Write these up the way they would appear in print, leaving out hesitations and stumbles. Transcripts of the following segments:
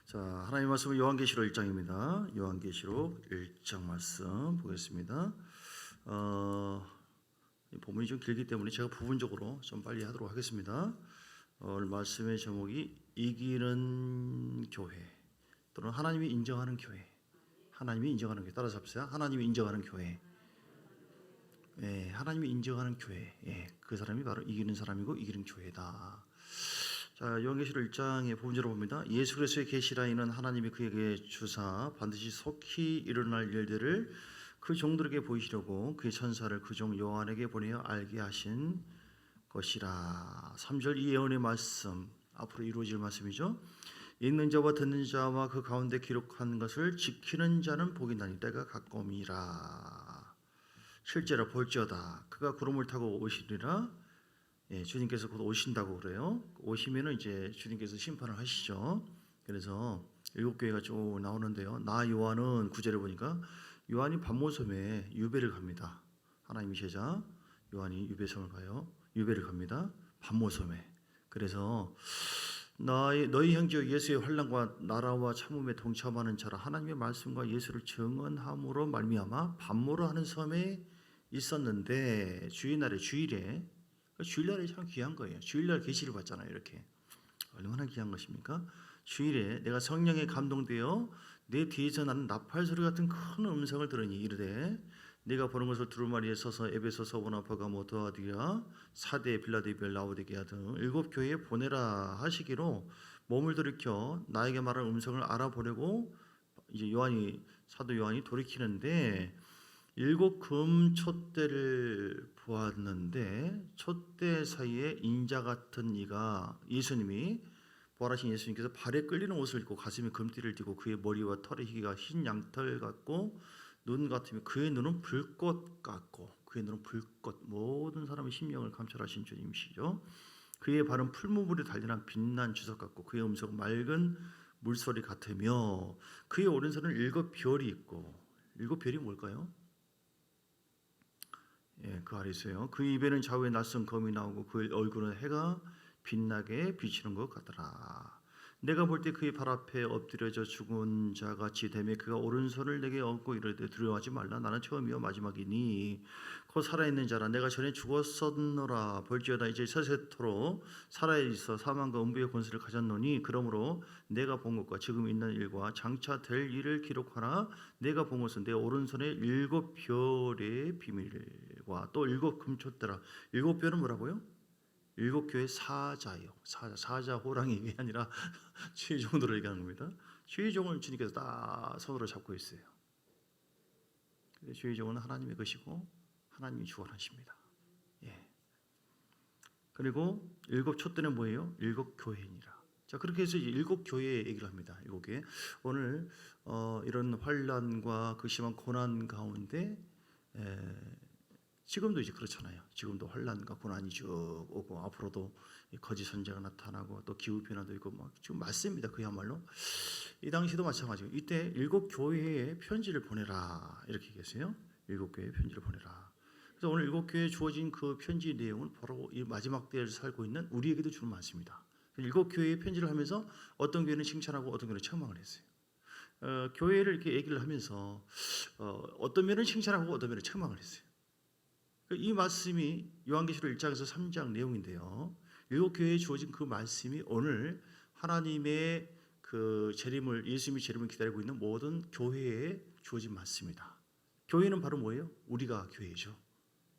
자, 하나님 말씀은 요한계시록 1장입니다. 요한계시록 1장 말씀 보겠습니다. 이 본문이 좀 길기 때문에 제가 부분적으로 좀 빨리 하도록 하겠습니다. 오늘 말씀의 제목이 이기는 교회 또는 하나님이 인정하는 교회. 하나님이 인정하는 교회. 따라서 합시다. 하나님이 인정하는 교회. 예, 하나님이 인정하는 교회. 예, 그 사람이 바로 이기는 사람이고 이기는 교회다. 자, 요한계시록 1장의 부분적으로 봅니다. 예수 그리스도의 계시라 이는 하나님이 그에게 주사 반드시 속히 일어날 일들을 그 종들에게 보이시려고 그의 천사를 그 종 요한에게 보내어 알게 하신 것이라. 3절 이 예언의 말씀 앞으로 이루어질 말씀이죠. 읽는 자와 듣는 자와 그 가운데 기록한 것을 지키는 자는 복이 나니 때가 가까움이라. 실제로 볼지어다 그가 구름을 타고 오시리라. 예, 주님께서 곧 오신다고 그래요. 오시면은 이제 주님께서 심판을 하시죠. 그래서 7교회가 쭉 나오는데요. 나 요한은 9절에 보니까 요한이 반모섬에 유배를 갑니다. 하나님의 제자 요한이 유배섬을 가요. 유배를 갑니다. 반모섬에. 그래서 너희 형제 예수의 환난과 나라와 참음에 동참하는 자라 하나님의 말씀과 예수를 증언함으로 말미암아 반모로 하는 섬에 있었는데 주일날에 주일날이 참 귀한 거예요. 주일날 계시를 받잖아요. 이렇게 얼마나 귀한 것입니까? 주일에 내가 성령에 감동되어 내 뒤에서 나는 나팔 소리 같은 큰 음성을 들으니 이르되 내가 보는 것을 두루마리에 서서 에베소, 서보나, 버가모, 드아디아, 사대, 빌라델비아, 라오디게아 등 7 교회에 보내라 하시기로 몸을 돌이켜 나에게 말한 음성을 알아보려고 이제 사도 요한이 돌이키는데 7 금 촛대를 보았는데 촛대 사이에 인자 같은 이가 예수님이 부활하신 예수님께서 발에 끌리는 옷을 입고 가슴에 금띠를 띠고 그의 머리와 털의 희가 흰 양털 같고 눈 같으며 그의 눈은 불꽃 같고 그의 눈은 불꽃 모든 사람의 심령을 감찰하신 주님이시죠. 그의 발은 풀무불에 달려난 빛난 주석 같고 그의 음성은 맑은 물소리 같으며 그의 오른손은 7 별이 있고 7 별이 뭘까요? 예, 그 아래 있어요. 그 입에는 좌우에 낯선 검이 나오고 그 얼굴은 해가 빛나게 비치는 것 같더라. 내가 볼 때 그의 발 앞에 엎드려져 죽은 자같이 되매 그가 오른손을 내게 얹고 이르되 두려워하지 말라 나는 처음이요 마지막이니 곧 살아있는 자라 내가 전에 죽었었노라 볼지어다 이제 세세토록 살아있어 사망과 음부의 권세를 가졌노니 그러므로 내가 본 것과 지금 있는 일과 장차 될 일을 기록하라. 내가 본 것은 내 오른손에 7 별의 비밀과 또 7 금촛대라. 7 별은 뭐라고요? 7 교회 사자요. 사자 호랑이 이게 아니라 최종들을 얘기하는 겁니다. 최종을 주님께서 딱 손으로 잡고 있어요. 최종은 하나님의 것이고 하나님이 주관하십니다. 예. 그리고 7 촛대는 뭐예요? 7 교회니라. 자, 그렇게 해서 7 교회 얘기를 합니다. 7개. 오늘 이런 환난과 그 심한 고난 가운데 지금도 이제 그렇잖아요. 지금도 환난과 고난이 쭉 오고 앞으로도 거짓 선지자가 나타나고 또 기후 변화도 있고 막 지금 맞습니다. 그야말로 이 당시도 마찬가지고 이때 7 교회에 편지를 보내라 이렇게 얘기했어요. 7 교회에 편지를 보내라. 그래서 오늘 7 교회에 주어진 그 편지 내용은 바로 이 마지막 때를 살고 있는 우리에게도 주로 많습니다. 7 교회에 편지를 하면서 어떤 교회는 칭찬하고 어떤 교회는 책망을 했어요. 교회를 이렇게 얘기를 하면서 어떤 면은 칭찬하고 어떤 면은 책망을 했어요. 이 말씀이 요한계시록 1장에서 3장 내용인데요. 7 교회에 주어진 그 말씀이 오늘 하나님의 그 재림을 예수님이 재림을 기다리고 있는 모든 교회에 주어진 말씀입니다. 교회는 바로 뭐예요? 우리가 교회죠.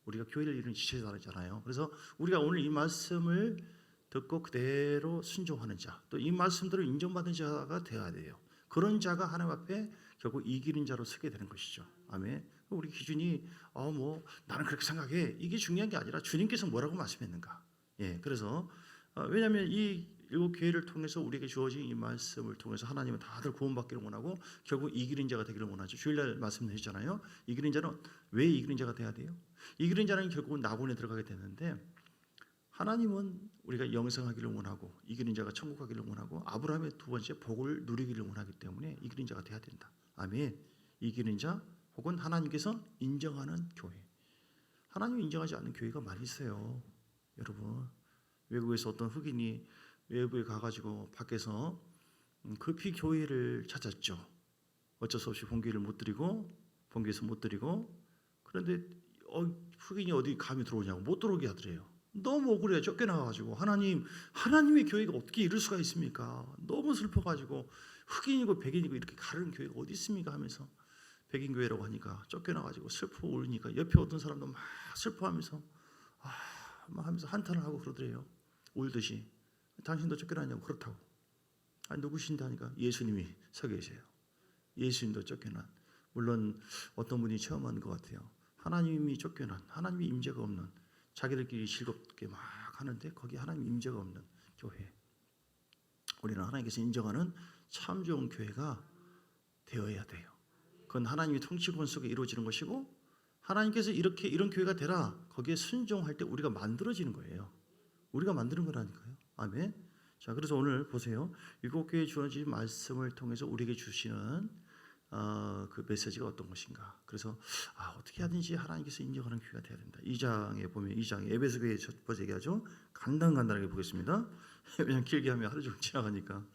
우리가 교회를 이루는 지체자잖아요. 그래서 우리가 오늘 이 말씀을 듣고 그대로 순종하는 자, 또 이 말씀대로 인정받는 자가 되어야 돼요. 그런 자가 하나님 앞에 결국 이기는 자로 서게 되는 것이죠. 아멘. 우리 기준이 나는 그렇게 생각해. 이게 중요한 게 아니라 주님께서 뭐라고 말씀했는가. 예, 그래서 왜냐하면 이 7 교회를 통해서 우리에게 주어진 이 말씀을 통해서 하나님은 다들 구원받기를 원하고 결국 이기는 자가 되기를 원하죠. 주일날 말씀하셨잖아요. 이기는 자는 왜 이기는 자가 돼야 돼요? 이기는 자는 결국은 낙원에 들어가게 되는데 하나님은 우리가 영생하기를 원하고 이기는 자가 천국 가기를 원하고 아브라함의 2번째 복을 누리기를 원하기 때문에 이기는 자가 돼야 된다. 아멘. 이기는 자 혹은 하나님께서 인정하는 교회. 하나님이 인정하지 않는 교회가 많이 있어요. 여러분 외국에서 어떤 흑인이 외부에 가가지고 밖에서 급히 교회를 찾았죠. 어쩔 수 없이 본교회를 못 드리고 본교에서 못 드리고 그런데 흑인이 어디 감이 들어오냐고 못 들어오게 하더래요. 너무 억울해요. 쫓겨나가지고 하나님의 교회가 어떻게 이럴 수가 있습니까? 너무 슬퍼가지고 흑인이고 백인이고 이렇게 가르는 교회가 어디 있습니까 하면서 백인 교회라고 하니까 쫓겨나가지고 슬퍼 울으니까 옆에 어떤 사람도 막 슬퍼하면서 막 하면서 한탄을 하고 그러더래요. 울듯이 당신도 쫓겨나냐고 그렇다고. 누구신데 하니까 예수님이 서 계세요. 예수님도 쫓겨난 물론 어떤 분이 체험한 것 같아요. 하나님이 쫓겨난 하나님의 임재가 없는 자기들끼리 즐겁게 막 하는데 거기 하나님 임재가 없는 교회. 우리는 하나님께서 인정하는 참 좋은 교회가 되어야 돼요. 그건 하나님의 통치권 속에 이루어지는 것이고 하나님께서 이렇게 이런 교회가 되라 거기에 순종할 때 우리가 만들어지는 거예요. 우리가 만드는 거라니까요. 아멘. 자, 그래서 오늘 보세요. 7교회에 주어진 말씀을 통해서 우리에게 주시는 그 메시지가 어떤 것인가. 그래서 어떻게 하든지 하나님께서 인정하는 교회가 되어야 된다. 2장에 보면 2장에 에베소 교회 첫 번째 얘기하죠. 간단하게 보겠습니다. 그냥 길게 하면 하루 종일 지나가니까.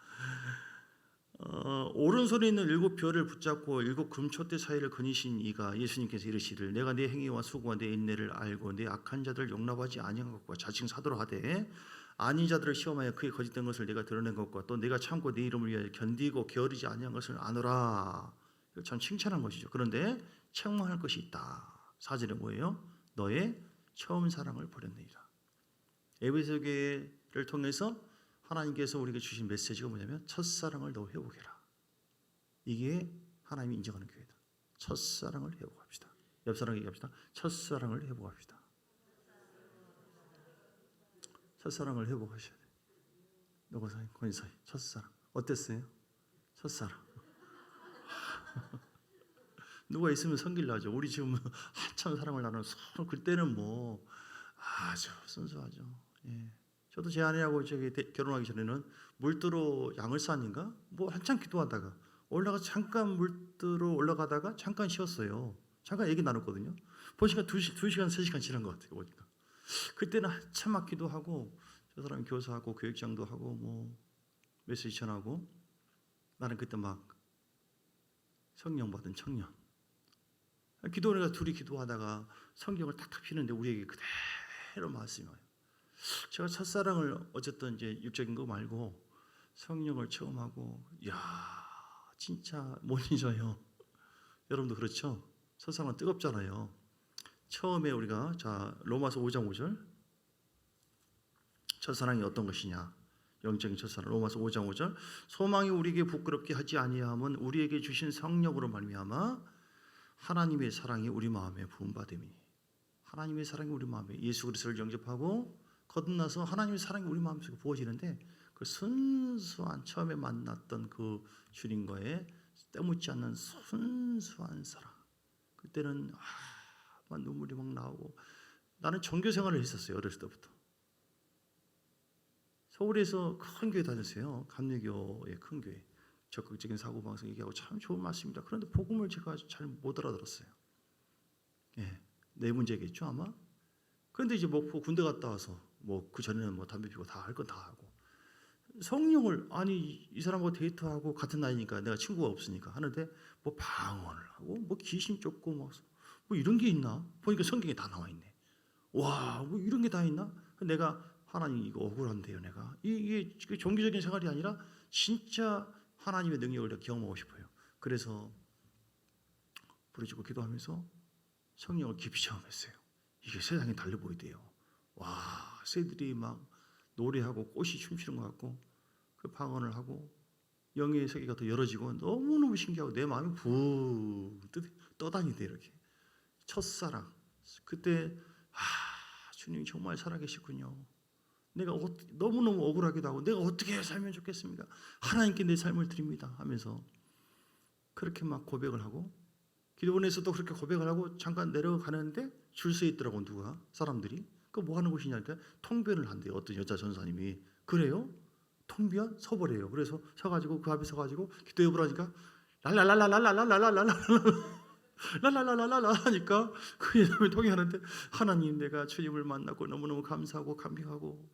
오른손에 있는 7별을 붙잡고 7 금촛대 사이를 거니신 이가 예수님께서 이르시를 내가 네 행위와 수고와 내 인내를 알고 내 악한 자들을 용납하지 아니한 것과 자칭 사도로 하되 아닌 자들을 시험하여 그의 거짓된 것을 내가 드러낸 것과 또 내가 참고 네 이름을 위하여 견디고 게으르지 아니한 것을 아노라. 이거 참 칭찬한 것이죠. 그런데 책망할 것이 있다. 4절에 뭐예요? 너의 처음 사랑을 버렸느니라. 에베소 교회를 통해서 하나님께서 우리에게 주신 메시지가 뭐냐면 첫사랑을 너 회복해라. 이게 하나님이 인정하는 교회다. 첫사랑을 회복합시다. 옆 사람 얘기합시다. 첫사랑을 회복합시다. 첫사랑을 회복하셔야 돼요. 누구 사이? 권위 사이. 첫사랑. 어땠어요? 첫사랑. 누가 있으면 섬길라 하죠. 우리 지금 한참 사랑을 나누는 그때는 뭐 아주 순수하죠. 예. 저도 제 아내하고 결혼하기 전에는 물들어 양을산인가 뭐 한참 기도하다가 잠깐 물들어 올라가다가 잠깐 쉬었어요. 잠깐 얘기 나눴거든요. 보니까 2시간 3시간 지난 것 같아요. 보니까 그때는 한참 막 기도하고 저 사람이 교사하고 교육장도 하고 뭐 메시지 전하고 나는 그때 막 성령 받은 청년. 기도원이가 둘이 기도하다가 성경을 탁탁 피는데 우리에게 그대로 말씀이 와요. 제가 첫사랑을 어쨌든 이제 육적인 거 말고 성령을 체험하고 진짜 못 잊어요. 여러분도 그렇죠? 첫사랑은 뜨겁잖아요. 처음에 우리가 로마서 5장 5절 첫사랑이 어떤 것이냐. 영적인 첫사랑 로마서 5장 5절 소망이 우리에게 부끄럽게 하지 아니함은 우리에게 주신 성령으로 말미암아 하나님의 사랑이 우리 마음에 부음받음이니 하나님의 사랑이 우리 마음에 예수 그리스도를 영접하고 거듭나서 하나님의 사랑이 우리 마음속에 부어지는데 그 순수한 처음에 만났던 그 주님과의 때묻지 않는 순수한 사랑 그때는 막 눈물이 막 나오고 나는 종교 생활을 했었어요. 어렸을 때부터 서울에서 큰 교회 다녔어요. 감리교의 큰 교회 적극적인 사고방송 얘기하고 참 좋은 말씀입니다. 그런데 복음을 제가 잘 못 알아들었어요. 내 문제겠죠 아마. 그런데 이제 뭐 군대 갔다 와서 뭐 그 전에는 뭐 담배 피고 다 할 건 다 하고 성령을 이 사람하고 데이트하고 같은 나이니까 내가 친구가 없으니까 하는데 뭐 방언을 하고 뭐 귀신 쫓고 뭐 이런 게 있나 보니까 성경에 다 나와 있네. 와, 뭐 이런 게 다 있나? 내가 하나님 이거 억울한데요. 내가 이게 종교적인 생활이 아니라 진짜 하나님의 능력을 내가 경험하고 싶어요. 그래서 부르짖고 기도하면서 성령을 깊이 체험했어요. 이게 세상에 달려 보이대요. 와, 새들이 막 노래하고 꽃이 춤추는 것 같고 그 방언을 하고 영의 세계가 더 열어지고 너무너무 신기하고 내 마음이 붕 떠다니대 이렇게. 첫사랑. 그때 주님이 정말 살아계시군요. 내가 너무너무 억울하기도 하고 내가 어떻게 살면 좋겠습니까? 하나님께 내 삶을 드립니다 하면서 그렇게 막 고백을 하고 기도원에서도 그렇게 고백을 하고 잠깐 내려가는데 줄 서 있더라고 사람들이. 그 뭐 하는 곳이냐니까 통변을 한대요. 어떤 여자 전사님이. 그래요? 통변? 서버래요. 그래서 서가지고 그 앞에 서가지고 기도해 보라니까 랄랄랄랄랄랄랄랄랄랄랄 랄랄랄랄랄 하니까 그 사람이 통역하는데 하나님 내가 주님을 만나고 너무너무 감사하고 감격하고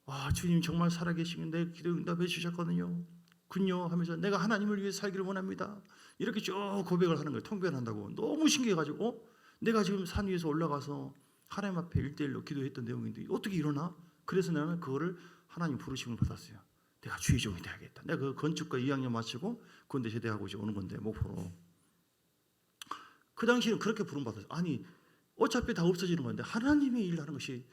와 주님 정말 살아계시는 내 기도 응답해 주셨거든요. 군요 하면서 내가 하나님을 위해 살기를 원합니다. 이렇게 쭉 고백을 하는 거예요. 통변을 한다고. 너무 신기해가지고 내가 지금 산 위에서 올라가서 하나님 앞에 1대1로 기도했던 내용인데 어떻게 일어나? 그래서 나는 그거를 하나님 부르심을 받았어요. 내가 주의 종이 돼야겠다. 내가 그 건축과 2학년 마치고 군대 제대하고 이제 오는 건데 목포로. 그 당시에는 그렇게 부름받았어요. 아니 어차피 다 없어지는 건데 하나님의 일을 하는 것이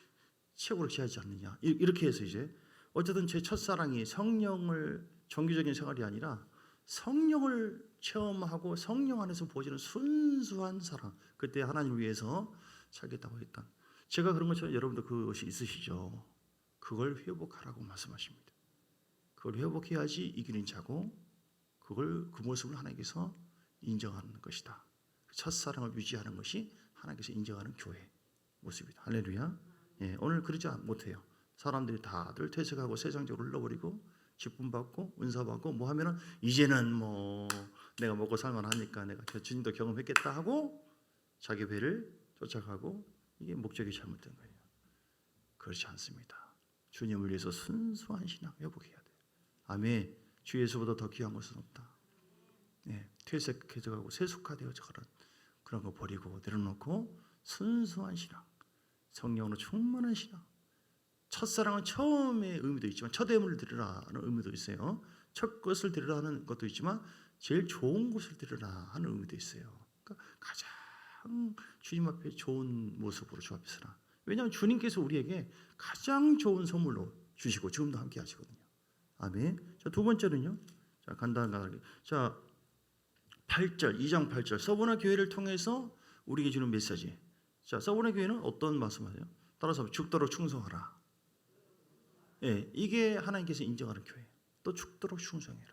최고로 귀하지 않느냐. 이렇게 해서 이제 어쨌든 제 첫사랑이 성령을 종교적인 생활이 아니라 성령을 체험하고 성령 안에서 보여지는 순수한 사랑. 그때 하나님을 위해서 살겠다고 했던. 제가 그런 것처럼 여러분도 그것이 있으시죠. 그걸 회복하라고 말씀하십니다. 그걸 회복해야지 이기는 자고 그 모습을 하나님께서 인정하는 것이다. 첫사랑을 유지하는 것이 하나님께서 인정하는 교회 모습이다. 할렐루야. 예, 오늘 그러지 못해요. 사람들이 다들 퇴색하고 세상적으로 흘러버리고 직분 받고 은사 받고 뭐 하면은 이제는 뭐 내가 먹고 살만하니까 내가 주님도 경험했겠다 하고 자기 배를 쫓아가고 이게 목적이 잘못된 거예요. 그렇지 않습니다. 주님을 위해서 순수한 신앙 회복해야 돼요. 아멘. 주 예수보다 더 귀한 것은 없다. 네, 퇴색해져가고 세속화되어져 그런 거 버리고 내려놓고 순수한 신앙, 성령으로 충만한 신앙. 첫사랑은 처음의 의미도 있지만 첫 애물을 드리라는 의미도 있어요. 첫 것을 드리라는 것도 있지만 제일 좋은 것을 드리라 하는 의미도 있어요. 그러니까 가장 주님 앞에 좋은 모습으로 주 앞에 서라. 왜냐하면 주님께서 우리에게 가장 좋은 선물로 주시고 지금도 함께 하시거든요. 아멘. 자, 두 번째는요. 자, 간단하게. 자, 8절, 2장 8절. 서브나 교회를 통해서 우리에게 주는 메시지. 자, 서브나 교회는 어떤 말씀하세요? 따라서 죽도록 충성하라. 예, 이게 하나님께서 인정하는 교회. 또 죽도록 충성해라.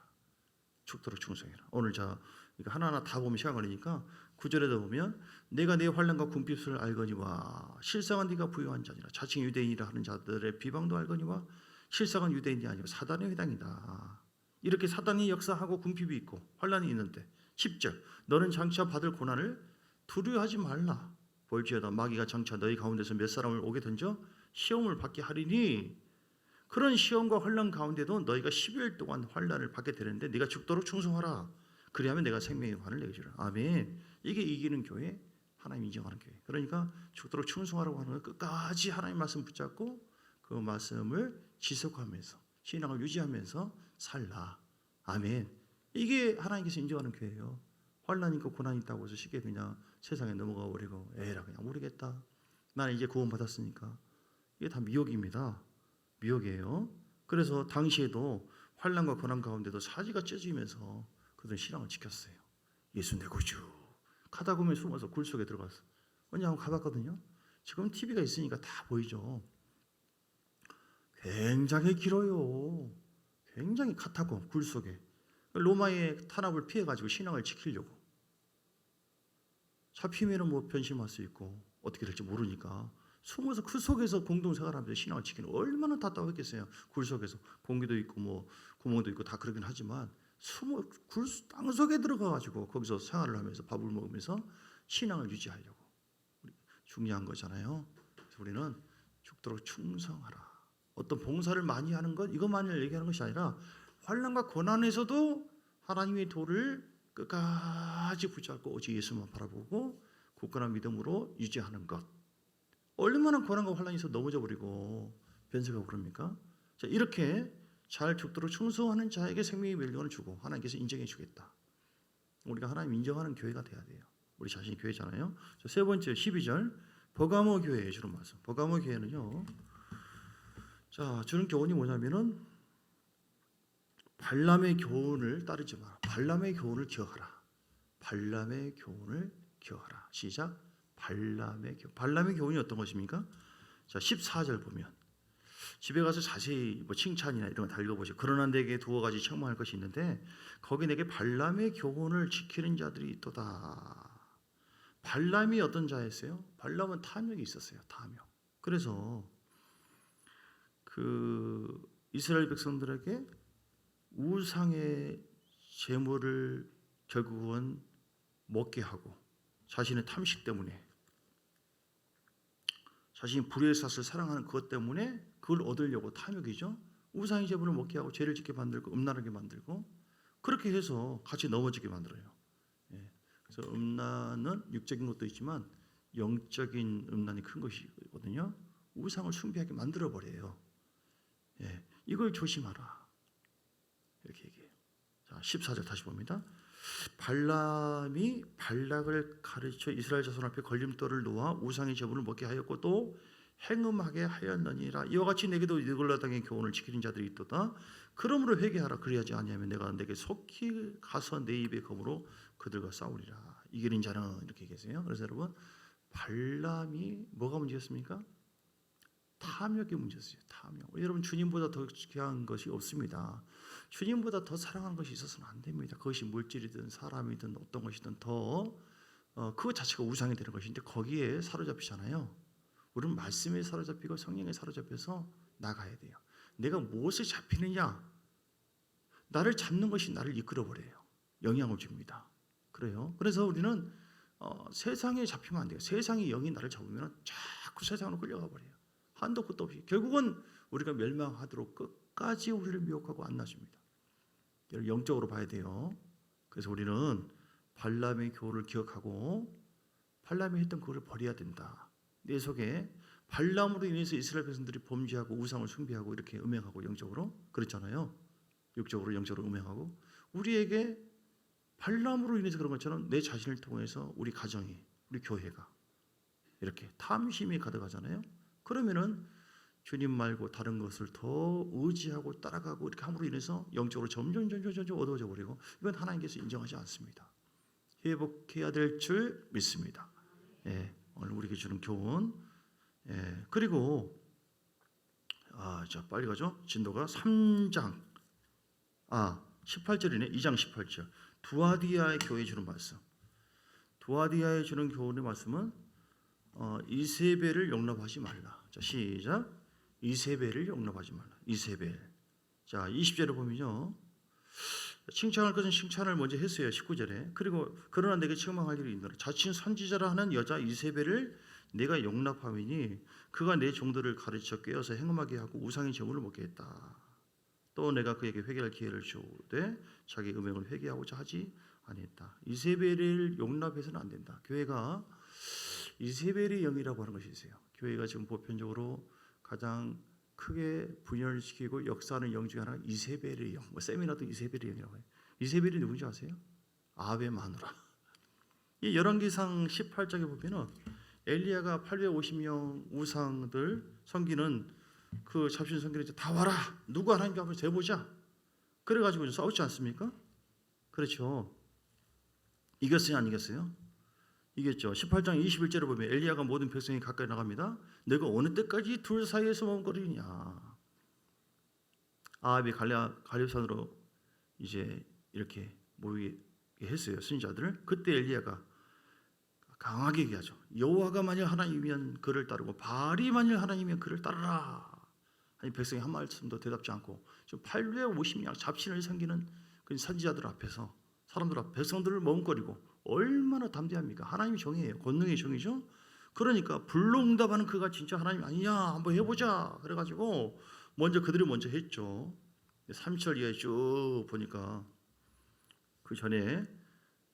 죽도록 충성해라. 오늘 자 이거 하나하나 다 보면 시간 걸리니까 9절에도 보면 내가 내 환난과 궁핍을 알거니와 실상은 네가 부유한 자니라. 자칭 유대인이라 하는 자들의 비방도 알거니와 실상은 유대인이 아니고 사단의 회당이다. 이렇게 사단이 역사하고 궁핍이 있고 환난이 있는데 10절 너는 장차 받을 고난을 두려워하지 말라. 볼지어다 마귀가 장차 너희 가운데서 몇 사람을 오게 던져 시험을 받게 하리니 그런 시험과 환난 가운데도 너희가 10일 동안 환난을 받게 되는데 네가 죽도록 충성하라. 그리하면 내가 생명의 관을 내게 주라. 아멘. 이게 이기는 교회, 하나님 인정하는 교회. 그러니까 죽도록 충성하라고 하는 건 끝까지 하나님 말씀 붙잡고 그 말씀을 지속하면서 신앙을 유지하면서 살라. 아멘. 이게 하나님께서 인정하는 교회예요. 환난 있고 고난 있다고 해서 쉽게 그냥 세상에 넘어가 버리고 에라 그냥 모르겠다. 나는 이제 구원 받았으니까. 이게 다 미혹입니다. 미혹이에요. 그래서 당시에도 환난과 고난 가운데도 사지가 찢어지면서 그들은 신앙을 지켰어요. 예수 내 구주. 가다 보면 숨어서 굴 속에 들어갔어. 언제 한번 가봤거든요. 지금 TV가 있으니까 다 보이죠. 굉장히 길어요. 굉장히 카타콤 굴 속에. 로마의 탄압을 피해가지고 신앙을 지키려고. 잡히면은 뭐 변심할 수 있고 어떻게 될지 모르니까 숨어서 그 속에서 공동생활하면서 신앙을 지키는 얼마나 답답했겠어요. 굴 속에서 공기도 있고 뭐 구멍도 있고 다 그러긴 하지만 숨어 땅 속에 들어가가지고 거기서 생활을 하면서 밥을 먹으면서 신앙을 유지하려고. 중요한 거잖아요. 그래서 우리는 죽도록 충성하라. 어떤 봉사를 많이 하는 것 이것만을 얘기하는 것이 아니라 환난과 고난에서도 하나님의 도를 끝까지 붙잡고 오직 예수만 바라보고 굳건한 믿음으로 유지하는 것. 얼마나 고난과 환난이 있어 넘어져 버리고 변색하고 그럽니까? 자, 이렇게 잘 죽도록 충성하는 자에게 생명의 멸류관을 주고 하나님께서 인정해 주겠다. 우리가 하나님 인정하는 교회가 돼야 돼요. 우리 자신이 교회잖아요. 자, 세 번째 12절 버가모 교회에 주는 말씀. 버가모 교회는요. 자, 주는 교훈이 뭐냐면은 발람의 교훈을 따르지 마라. 발람의 교훈을 기억하라. 발람의 교훈을 기억하라. 시작. 발람의 교훈이 어떤 것입니까? 자, 14절 보면 집에 가서 자세히 뭐 칭찬이나 이런 거 다 읽어보시고 그러나 내게 두어 가지 책망할 것이 있는데 거기 내게 발람의 교훈을 지키는 자들이 있도다. 발람이 어떤 자였어요? 발람은 탐욕이 있었어요. 탐욕. 그래서 그 이스라엘 백성들에게 우상의 제물을 결국은 먹게 하고 자신의 탐식 때문에 자신이 불의의 삿을 사랑하는 그것 때문에 그걸 얻으려고 탐욕이죠. 우상의 제물을 먹게 하고 죄를 짓게 만들고 음란하게 만들고 그렇게 해서 같이 넘어지게 만들어요. 예. 그래서 음란은 육적인 것도 있지만 영적인 음란이 큰 것이거든요. 우상을 숭배하게 만들어 버려요. 예. 이걸 조심하라. 이렇게 얘기해요. 자, 14절 다시 봅니다. 발람이 발락을 가르쳐 이스라엘 자손 앞에 걸림돌을 놓아 우상의 제물을 먹게 하였고 또 행음하게 하였느니라. 이와 같이 내게도 느골라 땅의 교훈을 지키는 자들이 있도다. 그러므로 회개하라. 그리하지 아니하면 내가 내게 속히 가서 내 입의 검으로 그들과 싸우리라. 이기는 자는 이렇게 계세요. 그래서 여러분 발람이 뭐가 문제였습니까? 탐욕의 문제였어요. 탐욕. 여러분 주님보다 더 귀한 것이 없습니다. 주님보다 더 사랑하는 것이 있어서는 안 됩니다. 그것이 물질이든 사람이든 어떤 것이든 더 그것 자체가 우상이 되는 것인데 거기에 사로잡히잖아요. 우리는 말씀에 사로잡히고 성령에 사로잡혀서 나가야 돼요. 내가 무엇에 잡히느냐? 나를 잡는 것이 나를 이끌어버려요. 영향을 줍니다. 그래요. 그래서 우리는 세상에 잡히면 안 돼요. 세상의 영이 나를 잡으면 자꾸 세상으로 끌려가 버려요. 한도 끝도 없이. 결국은 우리가 멸망하도록 끝까지 우리를 미혹하고 안 놔줍니다. 영적으로 봐야 돼요. 그래서 우리는 발람의 교훈을 기억하고 발람이 했던 그걸 버려야 된다. 내 속에 발람으로 인해서 이스라엘 백성들이 범죄하고 우상을 숭배하고 이렇게 음행하고 영적으로 그렇잖아요. 육적으로 영적으로 음행하고 우리에게 발람으로 인해서 그런 것처럼 내 자신을 통해서 우리 가정이 우리 교회가 이렇게 탐심이 가득하잖아요. 그러면은 주님 말고 다른 것을 더 의지하고 따라가고 이렇게 함으로 인해서 영적으로 점점 어두워져 버리고 이건 하나님께서 인정하지 않습니다. 회복해야 될 줄 믿습니다. 예, 오늘 우리에게 주는 교훈. 예, 그리고 자 빨리 가죠. 진도가 3장 18절이네. 2장 18절. 두아디아의 교회에 주는 말씀. 두아디아에 주는 교훈의 말씀은 이세벨을 용납하지 말라. 자, 시작. 이세벨을 용납하지 말라. 이세벨. 자, 20절에 보면요. 칭찬할 것은 칭찬을 먼저 했어요. 19절에. 그리고 그러나 내게 책망할 일이 있노라. 자칭 선지자라 하는 여자 이세벨을 내가 용납하미니 그가 내 종들을 가르쳐 꿰어서 행음하게 하고 우상의 제물을 먹게 했다. 또 내가 그에게 회개할 기회를 주되 자기 음행을 회개하고자 하지 아니했다. 이세벨을 용납해서는 안 된다. 교회가 이세벨의 영이라고 하는 것이 있어요. 교회가 지금 보편적으로 가장 크게 분열시키고 역사하는 영 중에 하나가 이세벨의 영. 세미나도 이세벨의 영이라고 해요. 이세벨이 누군지 아세요? 아합의 마누라. 이 열왕기상 18장에 보면은 엘리야가 850명 우상들 섬기는 그 잡신 성결이 다 와라. 누구 하나님 앞에 재보자. 그래가지고 싸우지 않습니까? 그렇죠. 이겼어요, 안 이겼어요? 이겼죠. 18장 21절에 보면 엘리야가 모든 백성이 가까이 나갑니다. 내가 어느 때까지 둘 사이에서 머뭇거리냐. 아합이 갈렙산으로 이제 이렇게 모이게 했어요. 선지자들을. 그때 엘리야가 강하게 얘기하죠. 여호와가 만일 하나님이면 그를 따르고 바알이 만일 하나님이면 그를 따르라. 아니 백성이 한 말씀도 대답지 않고 지금 850명 잡신을 섬기는 그 선지자들 앞에서 사람들 앞 백성들을 머뭇거리고 얼마나 담대합니까? 하나님이 정이에요. 권능의 정이죠. 그러니까 불로응답하는 그가 진짜 하나님 아니냐 한번 해보자. 그래가지고 그들이 먼저 했죠. 3절 이하에 쭉 보니까 그 전에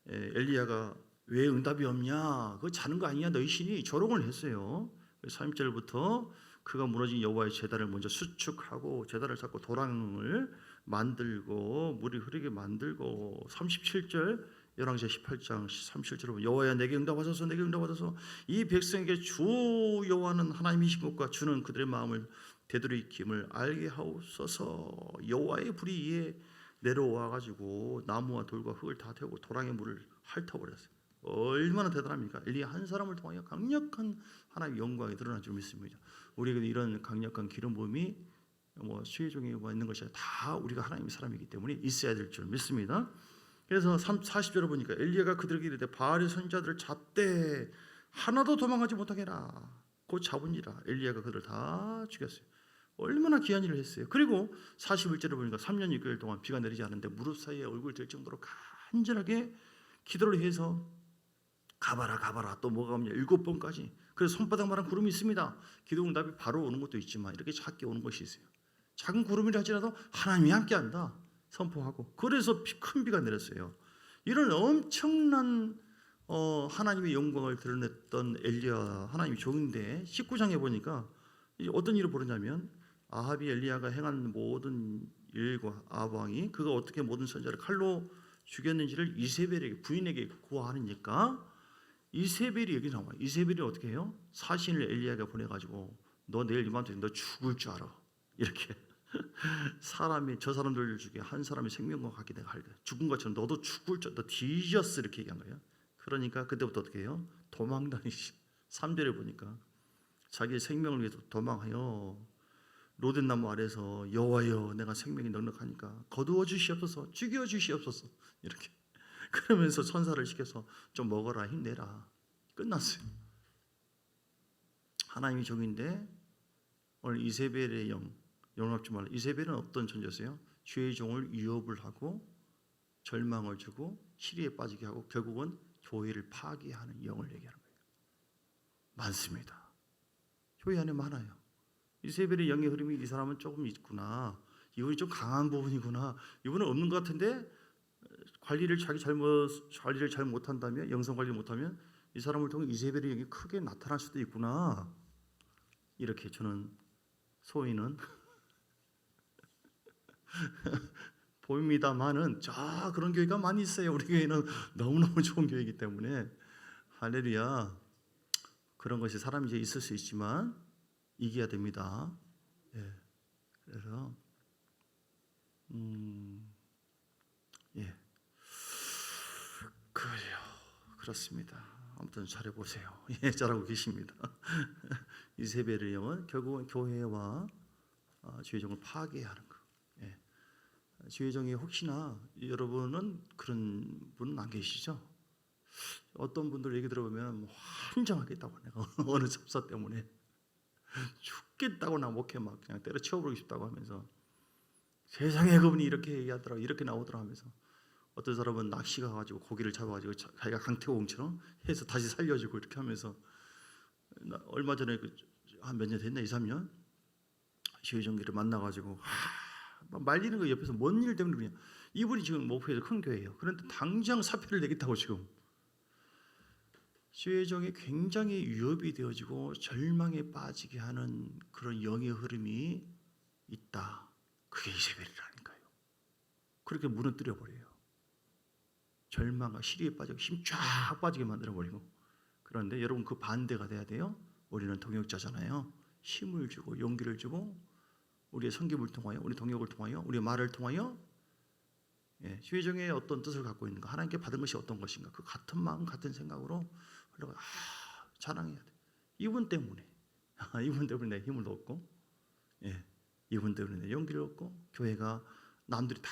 엘리야가 왜 응답이 없냐? 그거 자는 거 아니냐? 너희 신이 조롱을 했어요. 3절부터 그가 무너진 여호와의 제단을 먼저 수축하고 제단을 쌓고 도랑을 만들고 물이 흐르게 만들고 37절 열왕기상 18장 37절에 보면 여호와야 내게 응답하소서 내게 응답하소서 이 백성에게 주 여호와는 하나님이신 것과 주는 그들의 마음을 되돌이킴을 알게 하옵소서. 여호와의 불이 이에 내려와 가지고 나무와 돌과 흙을 다 태우고 도랑의 물을 핥아버렸어요. 얼마나 대단합니까? 엘리야 한 사람을 통하여 강력한 하나님의 영광이 드러난 줄 믿습니다. 우리에게 이런 강력한 기름 부음이 수혜종에 있는 것이 다 우리가 하나님의 사람이기 때문에 있어야 될 줄 믿습니다. 그래서 40절에 보니까 엘리야가 그들에게 이르되 바알의 선지자들을 잡되 하나도 도망하지 못하게 해라. 곧 잡으니라. 엘리야가 그들을 다 죽였어요. 얼마나 귀한 일을 했어요. 그리고 41절에 보니까 3년 6개월 동안 비가 내리지 않는데 무릎 사이에 얼굴 댈 정도로 간절하게 기도를 해서 가봐라 또 뭐가 없냐 7번까지. 그래서 손바닥만한 구름이 있습니다. 기도 응답이 바로 오는 것도 있지만 이렇게 작게 오는 것이 있어요. 작은 구름이라 할지라도 하나님이 함께한다 선포하고, 그래서 큰 비가 내렸어요. 이런 엄청난 하나님의 영광을 드러냈던 엘리야 하나님의 종인데 19장에 보니까 어떤 일을 벌였냐면, 아합이 엘리야가 행한 모든 일과 아합 왕이 그가 어떻게 모든 선지자를 칼로 죽였는지를 이세벨에게 부인에게 고하니까, 이세벨이 여기 나와요. 이세벨이 어떻게 해요? 사신을 엘리야가 보내가지고 너 내일 이맘때 너 죽을 줄 알아, 이렇게 사람이 저 사람들 중에 한 사람의 생명과 같게 내가 할 거야. 죽은 것처럼 너도 죽을 줄, 너 뒤졌어, 이렇게 얘기한 거예요. 그러니까 그때부터 어떻게 해요? 도망다니시. 3절에 보니까 자기의 생명을 위해서 도망하여 로덴나무 아래서 여호와여 내가 생명이 넉넉하니까 거두어 주시옵소서, 죽여 주시옵소서, 이렇게 그러면서 천사를 시켜서 좀 먹어라, 힘내라. 끝났어요. 하나님이 종인데 오늘 이세벨의 영합지 말라. 이세벨은 어떤 존재였어요? 주의 종을 위협을 하고 절망을 주고 시리에 빠지게 하고 결국은 교회를 파괴하는 영을 얘기하는 거예요. 많습니다. 교회 안에 많아요. 이세벨의 영의 흐름이 이 사람은 조금 있구나, 이분이 좀 강한 부분이구나, 이분은 없는 것 같은데 관리를 잘 못한다면, 영성 관리 못하면 이 사람을 통해 이세벨의 영이 크게 나타날 수도 있구나, 이렇게 저는 소위는 보입니다만은 그런 교회가 많이 있어요. 우리 교회는 너무너무 좋은 교회이기 때문에 할렐루야. 그런 것이 사람이 이제 있을 수 있지만 이겨야 됩니다. 예. 그래서 예. 그래요. 그렇습니다. 아무튼 잘해보세요. 예, 잘하고 계십니다. 이세벨의 영은 결국은 교회와 주의 종을 파괴하는 거. 예. 주의 종이 혹시나 여러분은 그런 분은 안 계시죠? 어떤 분들 얘기 들어보면 환장하겠다고, 내가 어느 접사 때문에 죽겠다고, 나 목회 막 그냥 때려치워버리고 싶다고 하면서, 세상에 그분이 이렇게 얘기하더라, 이렇게 나오더라 하면서, 어떤 사람은 낚시 가가지고 고기를 잡아가지고 자기가 강태공처럼 해서 다시 살려주고 이렇게 하면서, 얼마 전에 한 몇 년 됐나, 2, 3년 주의종기를 만나가지고 막 말리는 거 옆에서 뭔 일 때문에 그냥, 이분이 지금 목포에서 큰 교회예요. 그런데 당장 사표를 내겠다고 지금 주의종이 굉장히 위협이 되어지고 절망에 빠지게 하는 그런 영의 흐름이 있다. 그게 이세벨이라니까요. 그렇게 무너뜨려 버려요. 절망과 시리에 빠지고 힘 쫙 빠지게 만들어 버리고. 그런데 여러분, 그 반대가 돼야 돼요. 우리는 동역자잖아요. 힘을 주고 용기를 주고 우리의 섬김을 통하여, 우리 동역을 통하여, 우리의 말을 통하여, 예, 주의종의 어떤 뜻을 갖고 있는가, 하나님께 받은 것이 어떤 것인가, 그 같은 마음 같은 생각으로 흘러가. 자랑해야 돼. 이분 때문에 이분 때문에 내 힘을 얻고, 예, 이분 때문에 내 용기를 얻고, 교회가 남들이 다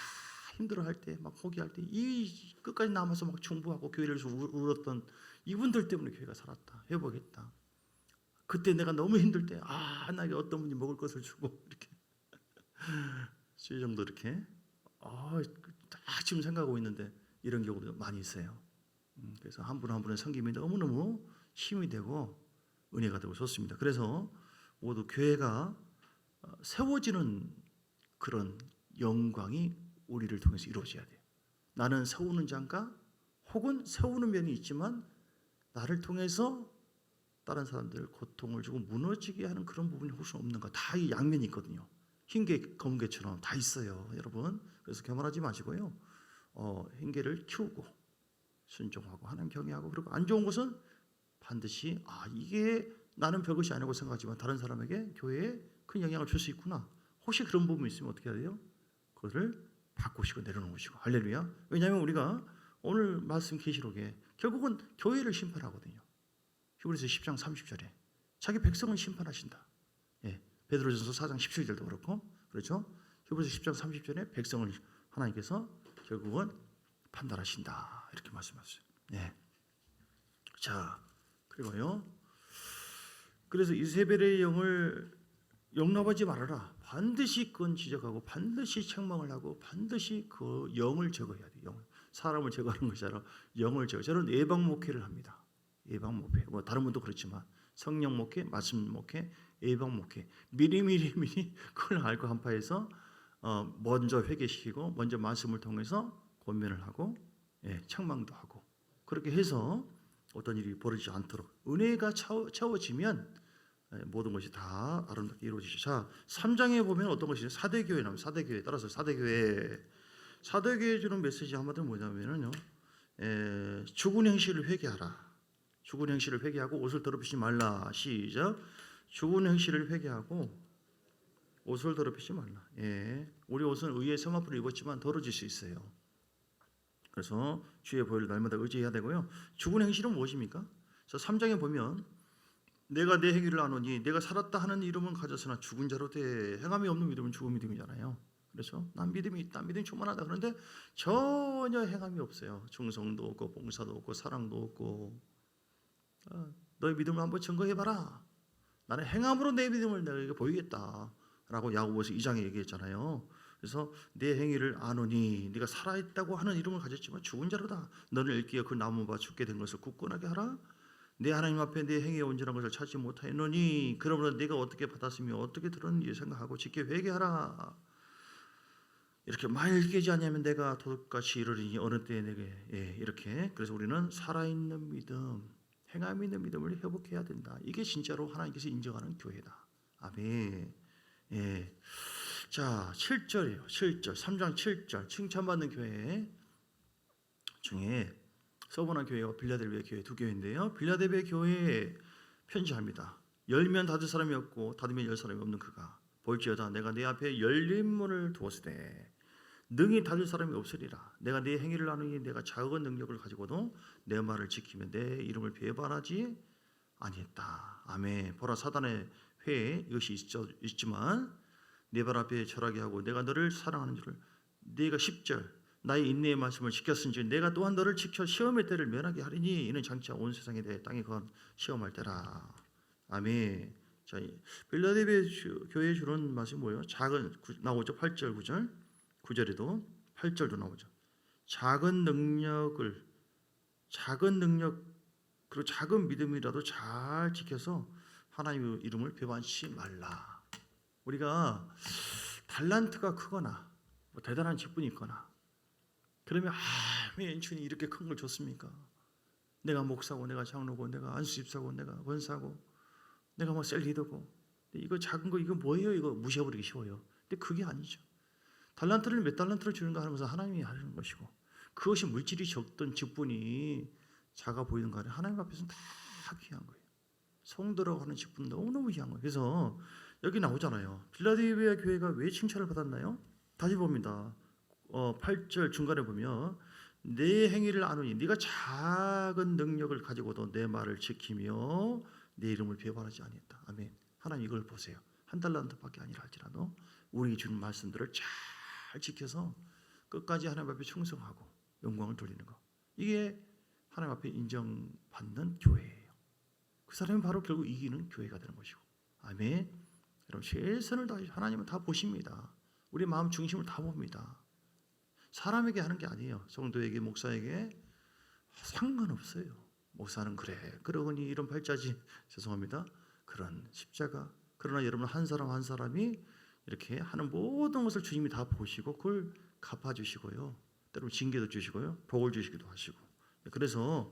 힘들어할 때, 막 포기할 때, 이 끝까지 남아서 막 충부하고 교회를 울었던 이분들 때문에 교회가 살았다, 회복했다. 그때 내가 너무 힘들 때, 나에게 어떤 분이 먹을 것을 주고, 이렇게 주의종도 이렇게 다 지금 생각하고 있는데 이런 경우도 많이 있어요. 그래서 한 분 한 분의 섬김이 너무너무 힘이 되고 은혜가 되고 좋습니다. 그래서 모두 교회가 세워지는 그런 영광이 우리를 통해서 이루어져야 돼요. 나는 세우는 자인가? 혹은 세우는 면이 있지만 나를 통해서 다른 사람들 고통을 주고 무너지게 하는 그런 부분이 혹시 없는가? 다 이 양면이 있거든요. 흰개, 검은개처럼 다 있어요, 여러분. 그래서 교만하지 마시고요. 흰개를 키우고 순종하고 하나님 경외하고, 그리고 안 좋은 것은 반드시 이게 나는 별것이 아니라고 생각하지만 다른 사람에게 교회에 큰 영향을 줄 수 있구나. 혹시 그런 부분이 있으면 어떻게 해야 돼요? 그것을 바꾸시고 내려놓으시고. 할렐루야. 왜냐하면 우리가 오늘 말씀 계시록에 결국은 교회를 심판하거든요. 히브리서 10장 30절에 자기 백성을 심판하신다. 예, 베드로전서 4장 17절도 그렇고, 그렇죠? 히브리서 10장 30절에 백성을 하나님께서 결국은 판단하신다, 이렇게 말씀하셨어요. 예. 자, 그리고요. 그래서 이세벨의 영을 용납하지 말아라. 반드시 그건 지적하고 반드시 책망을 하고 반드시 그 영을 제거해야 돼요. 영을. 사람을 제거하는 것이 아니라 영을 제거. 저는 예방 목회를 합니다. 예방 목회. 뭐 다른 분도 그렇지만 성령 목회, 말씀 목회, 예방 목회. 미리 그걸 알고 한파해서 먼저 회개시키고 먼저 말씀을 통해서 권면을 하고 책망도 하고 그렇게 해서 어떤 일이 벌어지지 않도록 은혜가 채워지면 모든 것이 다 아름답게 이루어지죠. 자, 3장에 보면 어떤 것이죠? 사대교회 나옵니다. 사대교회 따라서 사대교회 주는 메시지 한마디로 뭐냐면요, 죽은 행실을 회개하라. 죽은 행실을 회개하고 옷을 더럽히지 말라. 시작. 죽은 행실을 회개하고 옷을 더럽히지 말라. 우리 옷은 의의 성화풀을 입었지만 더러질 수 있어요. 그래서 주의 보혈을 날마다 의지해야 되고요. 죽은 행실은 무엇입니까? 그래서 3장에 보면 내가 내 행위를 아노니 내가 살았다 하는 이름은 가졌으나 죽은 자로 돼. 행함이 없는 믿음은 죽은 믿음이잖아요. 그래서 난 믿음이 있다, 믿음이 충만하다. 그런데 전혀 행함이 없어요. 충성도 없고 봉사도 없고 사랑도 없고. 너의 믿음을 한번 증거해봐라. 나는 행함으로 내 믿음을 내가 보이겠다 라고 야고보서 2장에 얘기했잖아요. 그래서 내 행위를 아노니 네가 살아있다고 하는 이름을 가졌지만 죽은 자로다. 너는 일기에 그 나무가 죽게 된 것을 굳건하게 하라. 내 하나님 앞에 내 행위의 온전한 것을 찾지 못하였노니 그러므로 내가 어떻게 받았으며 어떻게 들었는지 생각하고 지켜 회개하라. 이렇게 만일 깨지 않으면 내가 도둑같이 이르리니 어느 때에 내게 이렇게. 그래서 우리는 살아있는 믿음, 행함 있는 믿음을 회복해야 된다. 이게 진짜로 하나님께서 인정하는 교회다. 아멘. 자, 7절이에요. 7절, 3장 7절 칭찬받는 교회 중에 서브나 교회와 빌라델비아 교회 두 교회인데요. 빌라델비아 교회에 편지합니다. 열면 닫을 사람이 없고 닫으면 열 사람이 없는 그가 볼지어다 내가 내 앞에 열린 문을 두었으되 능히 닫을 사람이 없으리라. 내가 네 행위를 아느니 내가 작은 능력을 가지고도 내 말을 지키면 내 이름을 배반하지 아니했다. 아멘. 보라 사단의 회에 이것이 있지만 내 발 앞에 절하게 하고 내가 너를 사랑하는 줄을 네가 10절 나의 인내의 말씀을 지켰은지 내가 또한 너를 지켜 시험의 때를 면하게 하리니 이는 장차 온 세상에 대해 땅에 건 시험할 때라. 아멘. 자, 빌라델비아 교회에 주는 말씀이 뭐예요? 나오죠. 8절 9절에도 8절도 나오죠. 작은 능력 그리고 작은 믿음이라도 잘 지켜서 하나님의 이름을 배반치 말라. 우리가 달란트가 크거나 뭐 대단한 직분이 있거나 그러면 왜 주님 이렇게 큰 걸 줬습니까? 내가 목사고 내가 장로고 내가 안수집사고 내가 권사고 내가 뭐 셀리더고 이거 작은 거 이거 뭐예요? 이거 무시해버리기 쉬워요. 근데 그게 아니죠. 달란트를 몇 달란트를 주는가 하면서 하나님이 하는 것이고 그것이 물질이 적던 직분이 작아 보이는 거 아니에요. 하나님 앞에서는 다 귀한 거예요. 성도라고 하는 직분은 너무너무 귀한 거예요. 그래서 여기 나오잖아요. 빌라델비아 교회가 왜 칭찬을 받았나요? 다시 봅니다. 8절 중간에 보면 내 행위를 아노니 네가 작은 능력을 가지고도 내 말을 지키며 내 이름을 배반하지 아니했다. 아멘. 하나님 이걸 보세요. 한 달란트밖에 아니라 할지라도 우리에게 주는 말씀들을 잘 지켜서 끝까지 하나님 앞에 충성하고 영광을 돌리는 거. 이게 하나님 앞에 인정받는 교회예요. 그 사람이 바로 결국 이기는 교회가 되는 것이고. 아멘. 여러분 최선을 다해 하나님은 다 보십니다. 우리 마음 중심을 다 봅니다. 사람에게 하는 게 아니에요. 성도에게 목사에게 상관없어요. 목사는 그래 그러니 이런 팔자지 죄송합니다. 그런 십자가. 그러나 여러분 한 사람 한 사람이 이렇게 하는 모든 것을 주님이 다 보시고 그걸 갚아주시고요. 때로는 징계도 주시고요. 복을 주시기도 하시고. 그래서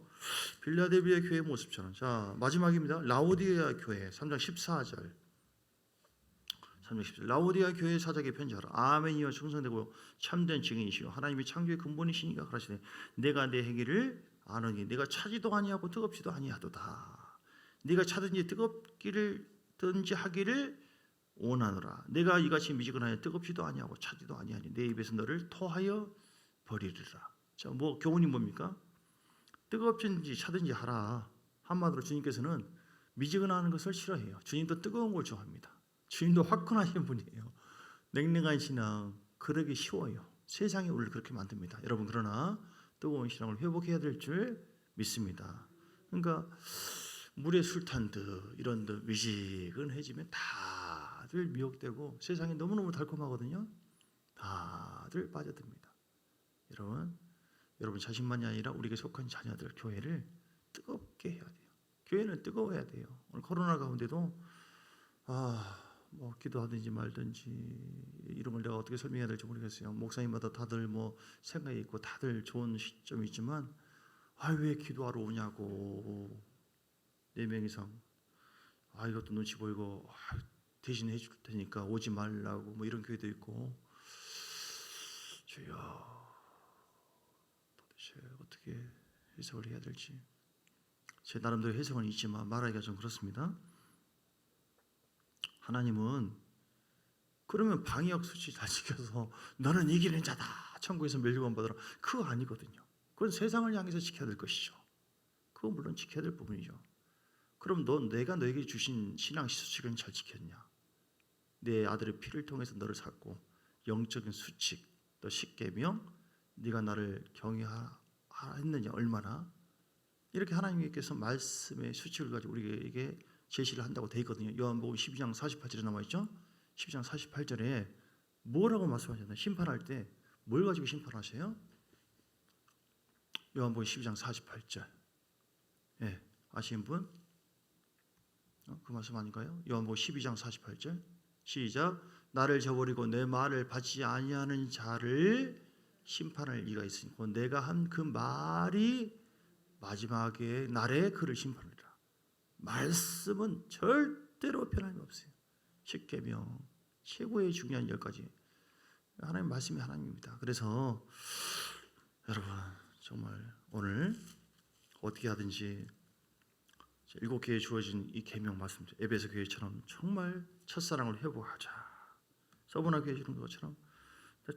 빌라델비아 교회의 모습처럼. 자, 마지막입니다. 라오디게아 교회 3장 14절 라오디게아 교회 사자에게 편지하라. 아멘이여 충성되고 참된 증인이시오 하나님이 창조의 근본이시니까 그러시네. 내가 내 행위를 아느니 내가 차지도 아니하고 뜨겁지도 아니하도다. 네가 차든지 뜨겁기를든지 하기를 원하노라. 내가 이같이 미지근하여 뜨겁지도 아니하고 차지도 아니하니 내 입에서 너를 토하여 버리리라. 자, 뭐 교훈이 뭡니까? 뜨겁든지 차든지 하라. 한마디로 주님께서는 미지근한 것을 싫어해요. 주님도 뜨거운 걸 좋아합니다. 주님도 화끈하신 분이에요. 냉랭한 신앙 그러기 쉬워요. 세상이 우리를 그렇게 만듭니다. 여러분 그러나 뜨거운 신앙을 회복해야 될 줄 믿습니다. 그러니까 물에 술탄 듯 이런 듯 미지근해지면 다들 미혹되고 세상이 너무너무 달콤하거든요. 다들 빠져듭니다. 여러분 자신만이 아니라 우리에게 속한 자녀들 교회를 뜨겁게 해야 돼요. 교회는 뜨거워야 돼요. 오늘 코로나 가운데도 뭐 기도하든지 말든지 이런 걸 내가 어떻게 설명해야 될지 모르겠어요. 목사님마다 다들 뭐 생각이 있고 다들 좋은 시점이 있지만 왜 기도하러 오냐고 4명 이상 이것도 눈치 보이고 대신 해줄 테니까 오지 말라고 뭐 이런 교회도 있고 주여 도대체 어떻게 해석을 해야 될지 제 나름대로 해석은 있지만 말하기가 좀 그렇습니다. 하나님은 그러면 방역 수치 잘 지켜서 너는 이기는 자다 천국에서 멸류관 받으라 그거 아니거든요. 그건 세상을 향해서 지켜야 될 것이죠. 그거 물론 지켜야 될 부분이죠. 그럼 내가 너에게 주신 신앙 수칙은 잘 지켰냐? 내 아들의 피를 통해서 너를 샀고 영적인 수칙 또 십계명 네가 나를 경외했느냐 얼마나 이렇게 하나님께서 말씀의 수칙을 가지고 우리에게 제시를 한다고 되어 있거든요. 요한복음 12장 48절에 나와 있죠. 12장 48절에 뭐라고 말씀하셨나요? 심판할 때 뭘 가지고 심판하세요? 요한복음 12장 48절 아시는 분? 그 말씀 아닌가요? 요한복음 12장 48절 시작 나를 저버리고 내 말을 받지 아니하는 자를 심판할 이가 있으니까 내가 한 그 말이 마지막에 날에 그를 심판하리라. 말씀은 절대로 변함이 없어요. 십계명 최고의 중요한 10가지 하나님 말씀이 하나님입니다. 그래서 여러분 정말 오늘 어떻게 하든지 7개에 주어진 이 계명 말씀 에베소 교회처럼 정말 첫사랑을 회복하자. 서브나 교회 주는 것처럼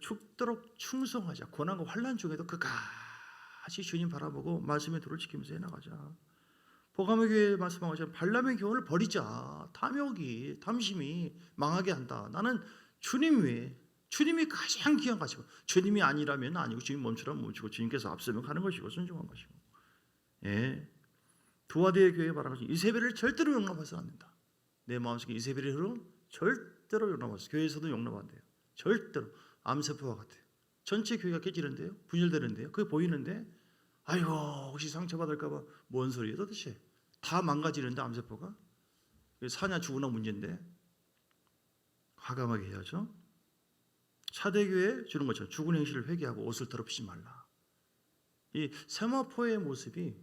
죽도록 충성하자. 고난과 환난 중에도 끝까지 주님 바라보고 말씀의 도를 지키면서 해나가자. 보감의 교회 말씀하고 있잖아요. 발람의 교훈을 버리자. 탐욕이 탐심이 망하게 한다. 나는 주님 외에 주님이 가장 귀한 것이고 주님이 아니라면 아니고 주님 멈추라면 멈추고 주님께서 앞서면 가는 것이고 순종한 것이고 두아디의 교회에 말하는 것이 이세벨을 절대로 용납해서는 안 된다. 내 마음속에 이세벨의 흐름 절대로 용납해서 교회에서도 용납 안 돼요. 절대로 암세포와 같아요. 전체 교회가 깨지는데요. 분열되는데요. 그게 보이는데 아이고 혹시 상처받을까 봐 뭔 소리예요 도대체. 다 망가지는데 암세포가. 사냐 죽으나 문제인데 과감하게 해야죠. 차대교회 주는 것처럼 죽은 행실을 회개하고 옷을 더럽히지 말라. 이 세마포의 모습이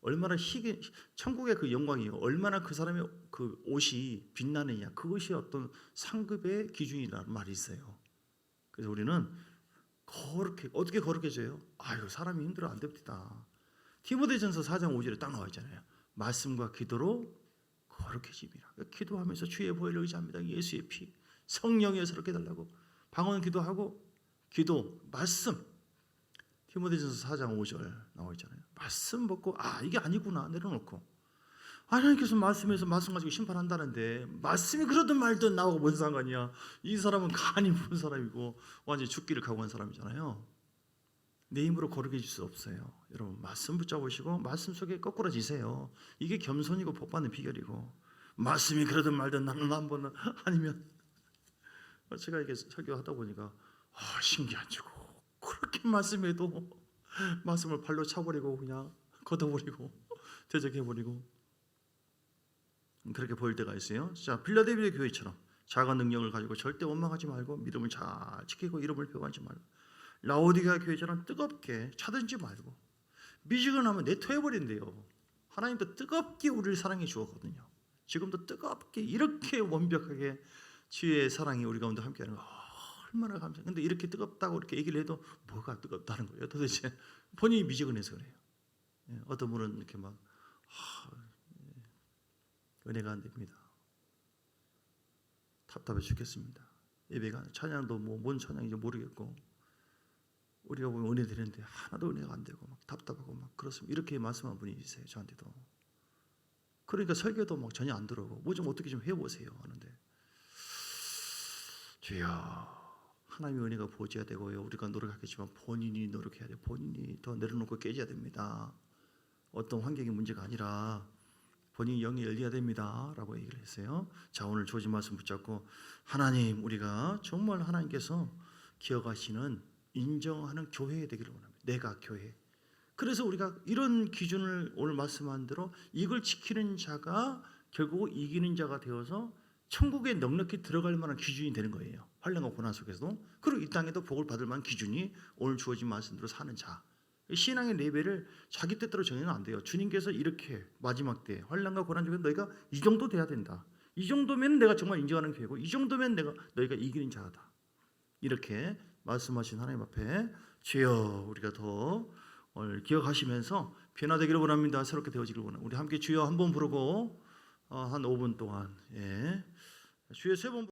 얼마나 희게 천국의 그 영광이 얼마나 그 사람의 그 옷이 빛나느냐 그것이 어떤 상급의 기준이라는 말이 있어요. 그래서 우리는 거룩해 어떻게 거룩해져요? 사람이 힘들어 안 됩니다. 디모데전서 4장 5절에 딱 나와 있잖아요. 말씀과 기도로 거룩해집니다. 기도하면서 주의 보혈을 의지합니다. 예수의 피 성령의 새롭게 달라고 방언 기도하고 기도 말씀 디모데전서 4장 5절 나와 있잖아요. 말씀 먹고 이게 아니구나 내려놓고 하나님께서 말씀에서 말씀 가지고 심판한다는데 말씀이 그러든 말든 나하고 뭔 상관이야. 이 사람은 간이 부은 사람이고 완전히 죽기를 각오한 사람이잖아요. 내 힘으로 거룩해질 수 없어요. 여러분 말씀 붙잡으시고 말씀 속에 거꾸러지세요. 이게 겸손이고 복받는 비결이고 말씀이 그러든 말든 나는 한번 아니면 제가 이렇게 설교하다 보니까 신기하죠. 그렇게 말씀해도 말씀을 발로 차버리고 그냥 걷어버리고 대적해버리고 그렇게 보일 때가 있어요. 자, 필라델피아 교회처럼 작은 능력을 가지고 절대 원망하지 말고 믿음을 잘 지키고 이름을 표방하지 말고 라오디게아 교회처럼 뜨겁게 차든지 말고 미지근하면 내토해버린대요. 하나님도 뜨겁게 우리를 사랑해 주었거든요. 지금도 뜨겁게 이렇게 완벽하게 주의 사랑이 우리 가운데 함께하는 거 얼마나 감사해요. 근데 이렇게 뜨겁다고 이렇게 얘기를 해도 뭐가 뜨겁다는 거예요? 도대체 본인이 미지근해서 그래요. 어떤 분은 이렇게 막 은혜가 안 됩니다. 답답해 죽겠습니다. 예배가 찬양도 뭔 찬양인지 모르겠고 우리가 보면 은혜 드리는데 하나도 은혜가 안 되고 막 답답하고 막 그렇습니다. 이렇게 말씀한 분이 있어요. 저한테도. 그러니까 설교도 막 전혀 안 들어오고 뭐 좀 어떻게 좀 해보세요 하는데 주여 하나님의 은혜가 보여야 되고요. 우리가 노력하겠지만 본인이 노력해야 돼요. 본인이 더 내려놓고 깨져야 됩니다. 어떤 환경이 문제가 아니라 본인이 영이 열려야 됩니다 라고 얘기를 했어요. 자, 오늘 주어진 말씀 붙잡고 하나님 우리가 정말 하나님께서 기억하시는 인정하는 교회가 되기를 원합니다. 내가 교회 그래서 우리가 이런 기준을 오늘 말씀한 대로 이걸 지키는 자가 결국 이기는 자가 되어서 천국에 넉넉히 들어갈 만한 기준이 되는 거예요. 환난과 고난 속에서도. 그리고 이 땅에도 복을 받을 만한 기준이 오늘 주어진 말씀대로 사는 자. 신앙의 레벨을 자기 뜻대로 정해는 안 돼요. 주님께서 이렇게 마지막 때 환난과 고난 중에 너희가 이 정도 돼야 된다. 이 정도면 내가 정말 인정하는 교회고 이 정도면 너희가 이기는 자다. 이렇게 말씀하신 하나님 앞에 주여 우리가 더 오늘 기억하시면서 변화되기를 원합니다. 새롭게 되어지기를 원합니다. 우리 함께 주여 한 번 부르고 한 5분 동안 주여 세 번